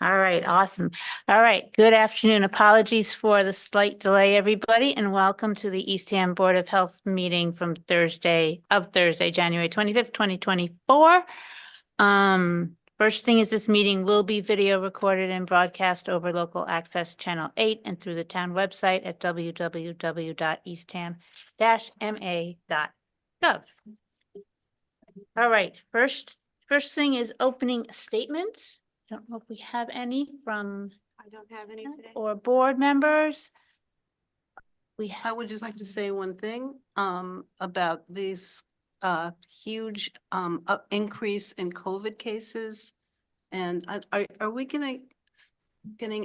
All right, awesome. All right, good afternoon. Apologies for the slight delay, everybody, and welcome to the Eastham Board of Health meeting from Thursday, January 25th, 2024. First thing is this meeting will be video recorded and broadcast over local access channel 8 and through the town website at www.eastham-ma.gov. All right, first thing is opening statements. Don't know if we have any from I don't have any today. or board members. I would just like to say one thing about this huge increase in COVID cases. And are we getting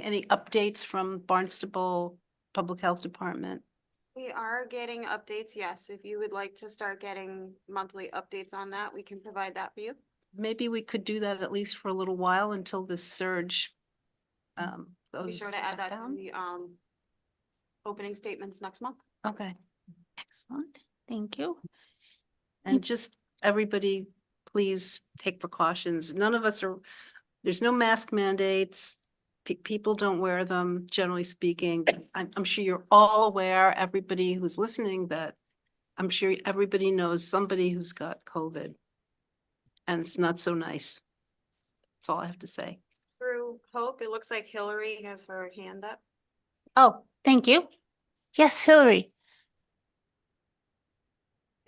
any updates from Barnstable Public Health Department? We are getting updates, yes. If you would like to start getting monthly updates on that, we can provide that for you. Maybe we could do that at least for a little while until this surge goes Be sure to add back that to down. the opening statements next month. Okay, Excellent, thank you. and just everybody, please take precautions. None of us are, there's no mask mandates. People don't wear them, generally speaking. I'm sure you're all aware, everybody who's listening, that I'm sure everybody knows somebody who's got COVID. And it's not so nice. That's all I have to say. Through Hope, it looks like Hillary has her hand up. Oh, thank you. Yes, Hillary.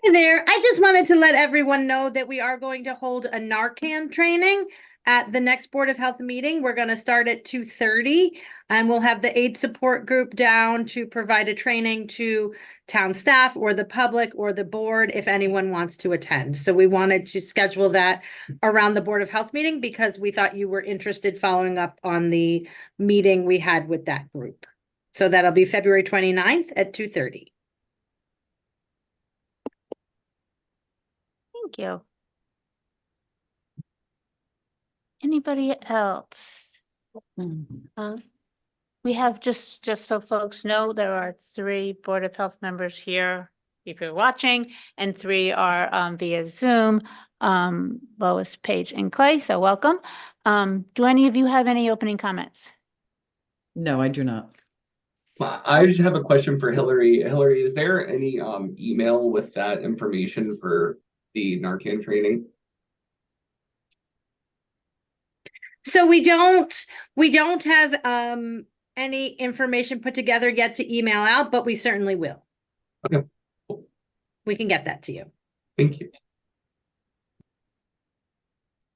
Hey there, I just wanted to let everyone know that we are going to hold a Narcan training at the next Board of Health meeting. We're going to start at 2:30 and we'll have the AIDS support group down to provide a training to town staff or the public or the board if anyone wants to attend. So we wanted to schedule that around the Board of Health meeting because we thought you were interested following up on the meeting we had with that group. So that'll be February 29th at 2:30. Thank you. Anybody else? We have just so folks know, there are 3 Board of Health members here if you're watching, and 3 are via Zoom, Lois, Paige, and Clay, so welcome. Do any of you have any opening comments? No, I do not. I just have a question for Hillary. Hillary, is there any email with that information for the Narcan training? So we don't have any information put together yet to email out, but we certainly will. Okay. We can get that to you. Thank you.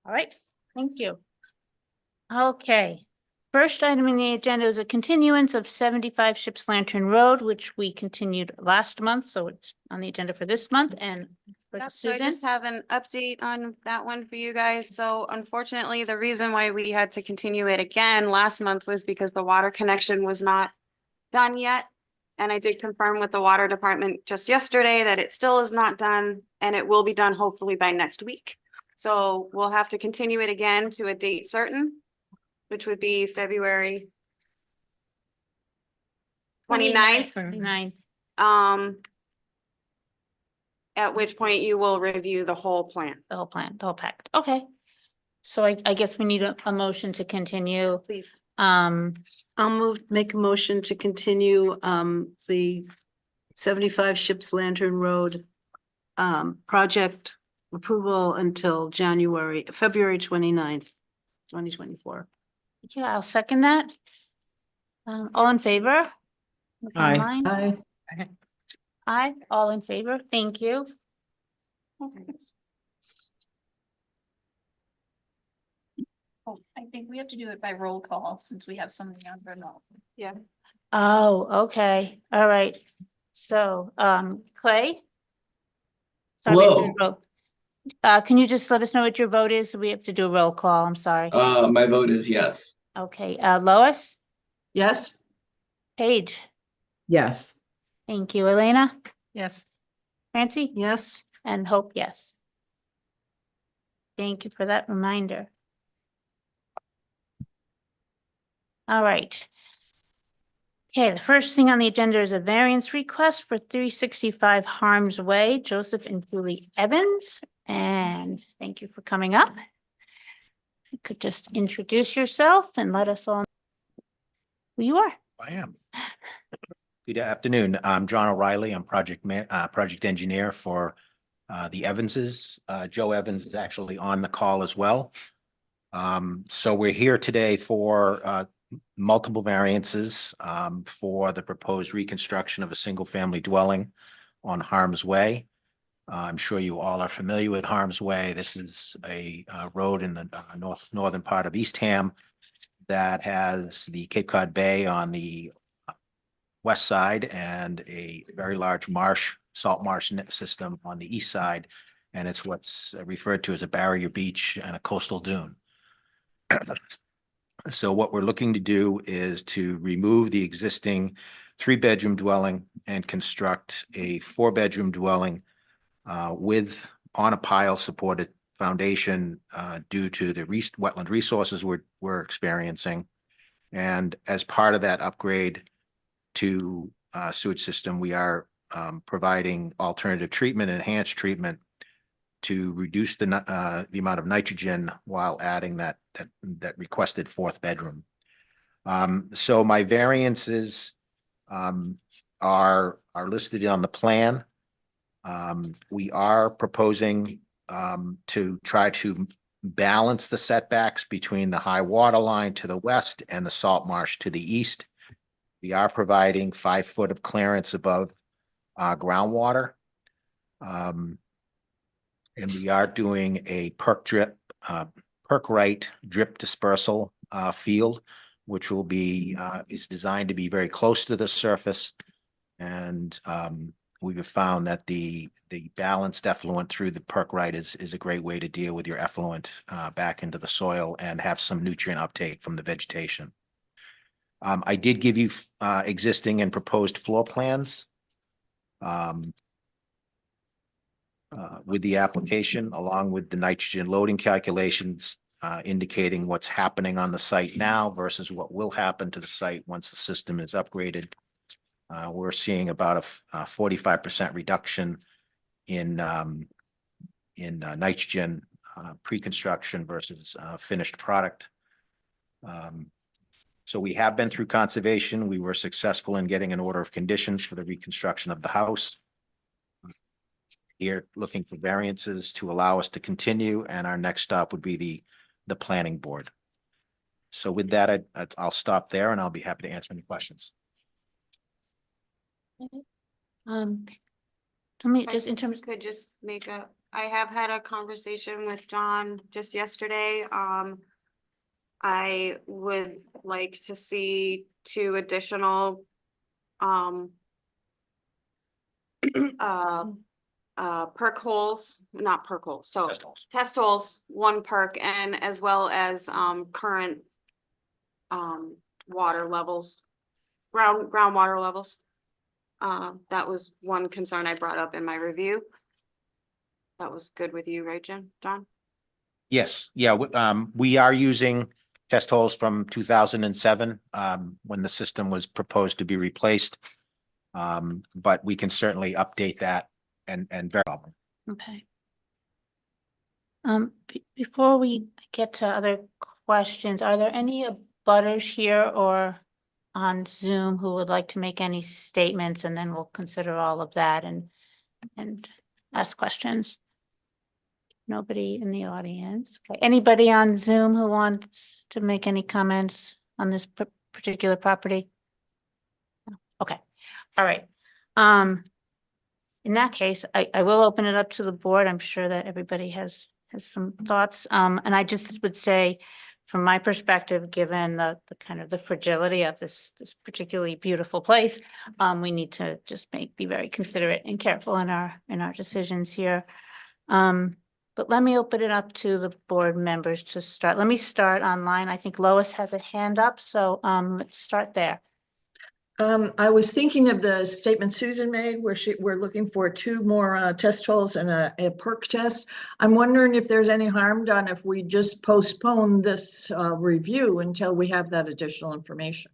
All right, thank you. Okay, first item in the agenda is a continuance of 75 Ships Lantern Road, which we continued last month, so it's on the agenda for this month. And Yep, so I Susan? just have an update on that one for you guys. So unfortunately, the reason why we had to continue it again last month was because the water connection was not done yet. And I did confirm with the water department just yesterday that it still is not done and it will be done hopefully by next week. So we'll have to continue it again to a date certain, which would be February 29th. 29th. At which point you will review the whole plan. The whole plan, the whole pact. Okay. So I guess we need a motion to continue. Please. Um, I'll make a motion to continue the 75 Ships Lantern Road project approval until February 29th, 2024. yeah, I'll second that. All in favor? Aye. Online? Aye. Aye, all in favor. Thank you. Okay. Oh, I think we have to do it by roll call since we have so many on our note. Yeah. Oh, okay. All right. So, Clay? Sorry, Hello. can you just let us know what your vote is? We have to do a roll call. I'm sorry. My vote is yes. Okay, Lois? Yes. Paige? Yes. Thank you. Elena? Yes. Nancy? Yes. And Hope, yes. Thank you for that reminder. All right. Okay, the first thing on the agenda is a variance request for 365 Harms Way, Joseph and Julie Evans. And thank you for coming up. you could just introduce yourself and let us all know who you are. I am. Good afternoon. I'm John O'Reilly. I'm project engineer for the Evanses. Joe Evans is actually on the call as well. So we're here today for multiple variances for the proposed reconstruction of a single-family dwelling on Harm's Way. I'm sure you all are familiar with Harm's Way. This is a road in the northern part of Eastham that has the Cape Cod Bay on the west side and a very large salt marsh system on the east side. And it's what's referred to as a barrier beach and a coastal dune. So what we're looking to do is to remove the existing 3-bedroom dwelling and construct a 4-bedroom dwelling with on a pile supported foundation due to the wetland resources we're experiencing. And as part of that upgrade to sewage system, we are providing alternative treatment, enhanced treatment to reduce the amount of nitrogen while adding that requested 4th bedroom. So my variances are listed on the plan. We are proposing to try to balance the setbacks between the high water line to the west and the salt marsh to the east. We are providing 5 foot of clearance above groundwater. And we are doing a Perk-Rite drip dispersal field, which will be is designed to be very close to the surface. And we have found that the balanced effluent through the Perk-Rite is a great way to deal with your effluent back into the soil and have some nutrient uptake from the vegetation. I did give you existing and proposed floor plans with the application, along with the nitrogen loading calculations indicating what's happening on the site now versus what will happen to the site once the system is upgraded. We're seeing about a 45% reduction in nitrogen pre-construction versus finished product. So we have been through conservation. We were successful in getting an order of conditions for the reconstruction of the house. Here, looking for variances to allow us to continue, and our next stop would be the planning board. So with that, I'll stop there, and I'll be happy to answer any questions. Let me just in terms. Could just I have had a conversation with John just yesterday. I would like to see 2 additional perk holes, not perk holes, so Test holes. test holes, 1 perk, and as well as current water levels, groundwater levels. That was one concern I brought up in my review. That was good with you, right, John? Yes, yeah, we are using test holes from 2007 when the system was proposed to be replaced. But we can certainly update that and verify. Okay. Before we get to other questions, are there any abutters here or on Zoom who would like to make any statements, and then we'll consider all of that and ask questions? Nobody in the audience. Okay. Anybody on Zoom who wants to make any comments on this particular property? No. Okay. All right. In that case, I will open it up to the board. I'm sure that everybody has some thoughts. And I just would say, from my perspective, given the kind of the fragility of this particularly beautiful place, we need to just be very considerate and careful in our decisions here. But let me open it up to the board members to start. Let me start online. I think Lois has a hand up, so let's start there. I was thinking of the statement Susan made where we're looking for 2 more test holes and a perk test. I'm wondering if there's any harm done if we just postpone this review until we have that additional information.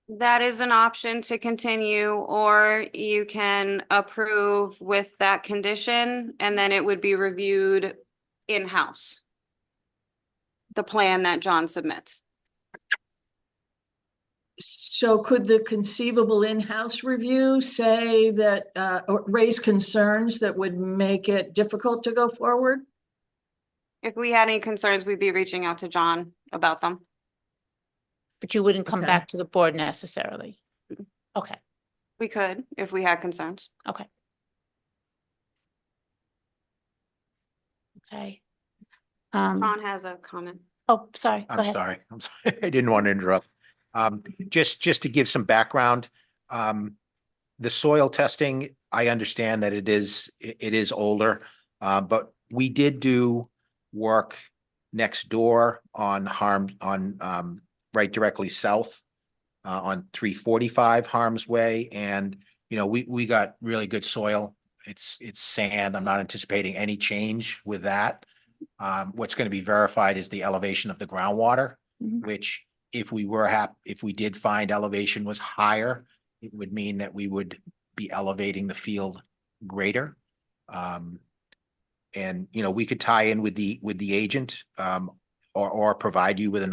That is an option to continue, or you can approve with that condition, and then it would be reviewed in-house. the plan that John submits. So could the conceivable in-house review say that, or raise concerns that would make it difficult to go forward? If we had any concerns, we'd be reaching out to John about them. But you wouldn't come Okay. back to the board necessarily. Okay, We could, if we had concerns. okay. Okay. John has a comment. Oh, sorry, go I'm ahead. sorry, I'm sorry, I didn't want to interrupt. Just to give some background, the soil testing, I understand that it is older, but we did do work next door on right directly south, on 345 Harms Way, and, you know, we got really good soil. It's sand. I'm not anticipating any change with that. What's going to be verified is the elevation of the groundwater, Mhm. which if we did find elevation was higher, it would mean that we would be elevating the field greater. And, you know, we could tie in with the agent, or provide you with an